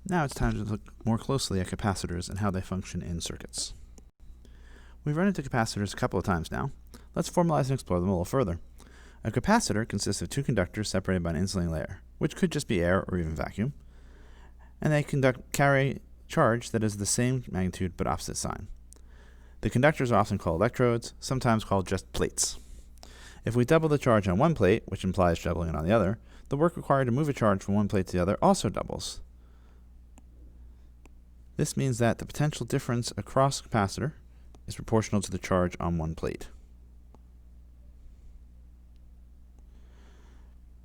Now it's time to look more closely at capacitors and how they function in circuits. We've run into capacitors a couple of times now. Let's formalize and explore them a little further. A capacitor consists of two conductors separated by an insulating layer, which could just be air or even vacuum, and they carry charge that is the same magnitude but opposite sign. The conductors are often called electrodes, sometimes called just plates. If we double the charge on one plate, which implies doubling it on the other, the work required to move a charge from one plate to the other also doubles. This means that the potential difference across the capacitor is proportional to the charge on one plate.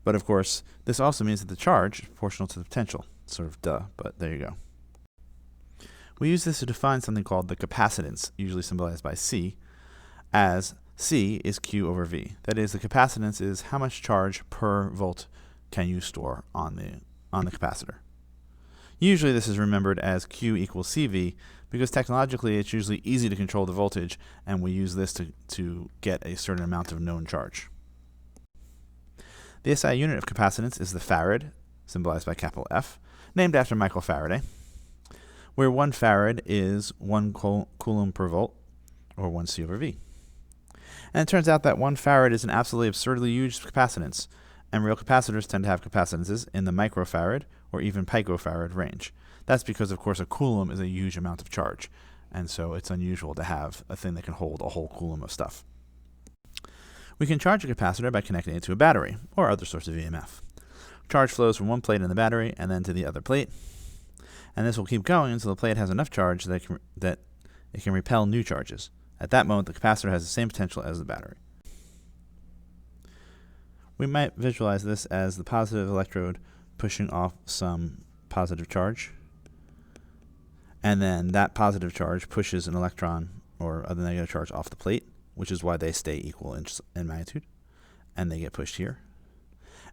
But of course, this also means that the charge is proportional to the potential. Sort of duh, but there you go. We use this to define something called the capacitance, usually symbolized by C, as C is Q over V. That is, the capacitance is how much charge per volt can you store on the capacitor. Usually this is remembered as Q equals CV because technologically it's usually easy to control the voltage, and we use this to get a certain amount of known charge. The SI unit of capacitance is the farad, symbolized by capital F, named after Michael Faraday, where 1 farad is 1 coulomb per volt, or 1 C over V. And it turns out that 1 farad is an absolutely absurdly huge capacitance, and real capacitors tend to have capacitances in the microfarad or even picofarad range. That's because, of course, a coulomb is a huge amount of charge, and so it's unusual to have a thing that can hold a whole coulomb of stuff. We can charge a capacitor by connecting it to a battery or other source of EMF. Charge flows from one plate in the battery and then to the other plate, and this will keep going until the plate has enough charge that it can repel new charges. At that moment, the capacitor has the same potential as the battery. We might visualize this as the positive electrode pushing off some positive charge, and then that positive charge pushes an electron or other negative charge off the plate, which is why they stay equal in magnitude, and they get pushed here.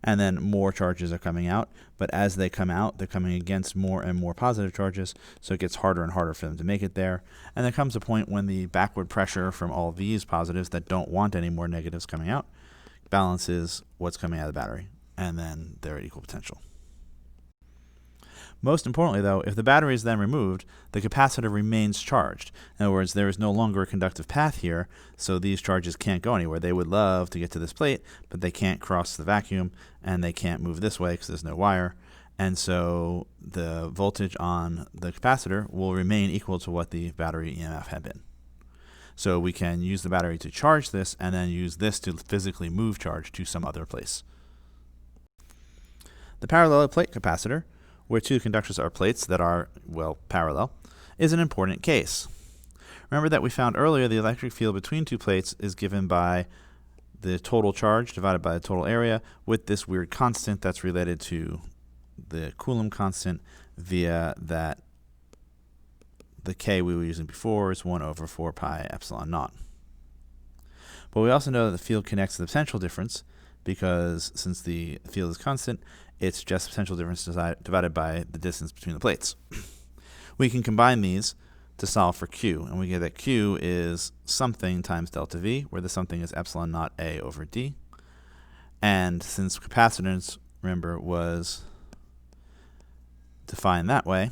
And then more charges are coming out, but as they come out, they're coming against more and more positive charges, so it gets harder and harder for them to make it there. And there comes a point when the backward pressure from all these positives that don't want any more negatives coming out balances what's coming out of the battery, and then they're at equal potential. Most importantly, though, if the battery is then removed, the capacitor remains charged. In other words, there is no longer a conductive path here, so these charges can't go anywhere. They would love to get to this plate, but they can't cross the vacuum, and they can't move this way because there's no wire. And so the voltage on the capacitor will remain equal to what the battery EMF had been. So we can use the battery to charge this, and then use this to physically move charge to some other place. The parallel plate capacitor, where two conductors are plates that are, well, parallel, is an important case. Remember that we found earlier the electric field between two plates is given by the total charge divided by the total area with this weird constant that's related to the Coulomb constant via that the K we were using before is 1 over 4 pi epsilon naught. But we also know that the field connects to the potential difference because since the field is constant, it's just potential difference divided by the distance between the plates. We can combine these to solve for Q, and we get that Q is something times delta V, where the something is epsilon naught A over D. And since capacitance, remember, was defined that way,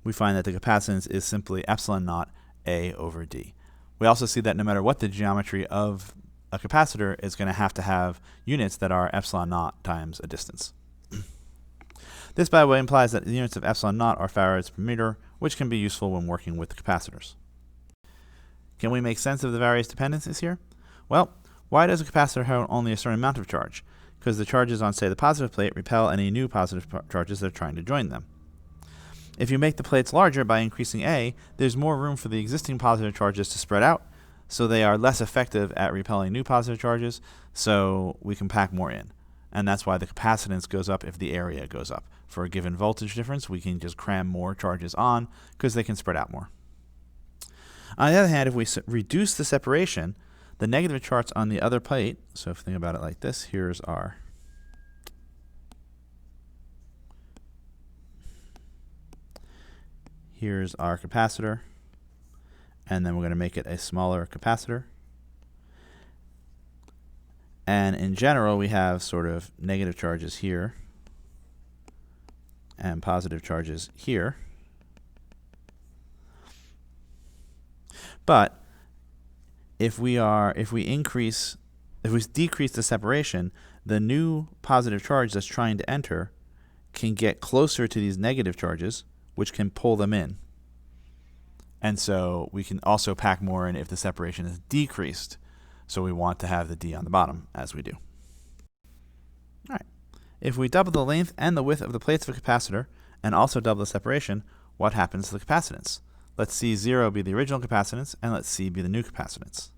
we find that the capacitance is simply epsilon naught A over D. We also see that no matter what the geometry of a capacitor is going to have units that are epsilon naught times a distance. This, by the way, implies that the units of epsilon naught are farads per meter, which can be useful when working with capacitors. Can we make sense of the various dependencies here? Well, why does a capacitor have only a certain amount of charge? Because the charges on, say, the positive plate repel any new positive charges that are trying to join them. If you make the plates larger by increasing A, there's more room for the existing positive charges to spread out, so they are less effective at repelling new positive charges, so we can pack more in. And that's why the capacitance goes up if the area goes up. For a given voltage difference, we can just cram more charges on because they can spread out more. On the other hand, if we reduce the separation, the negative charge on the other plate, so if you think about it like this, here's our capacitor, and then we're going to make it a smaller capacitor. And in general, we have sort of negative charges here and positive charges here. But if we decrease the separation, the new positive charge that's trying to enter can get closer to these negative charges, which can pull them in. And so we can also pack more in if the separation is decreased. So we want to have the D on the bottom, as we do. All right. If we double the length and the width of the plates of a capacitor and also double the separation, what happens to the capacitance? Let's see 0 be the original capacitance, and let's C be the new capacitance.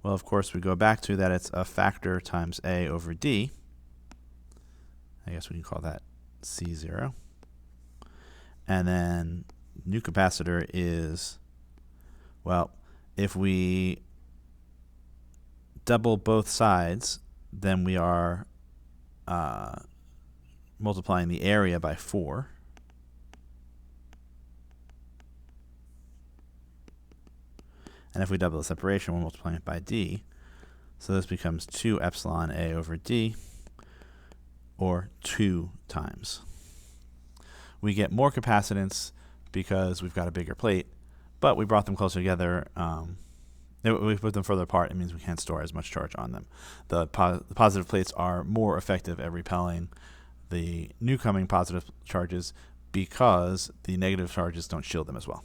Well, of course, we go back to that it's a factor times A over D. I guess we can call that C0. And then new capacitor is, well, if we double both sides, then we are multiplying the area by 4. And if we double the separation, we're multiplying it by D. So this becomes 2 epsilon A over D, or 2 times. We get more capacitance because we've got a bigger plate, but we brought them closer together. If we put them further apart, it means we can't store as much charge on them. The positive plates are more effective at repelling the new coming positive charges because the negative charges don't shield them as well.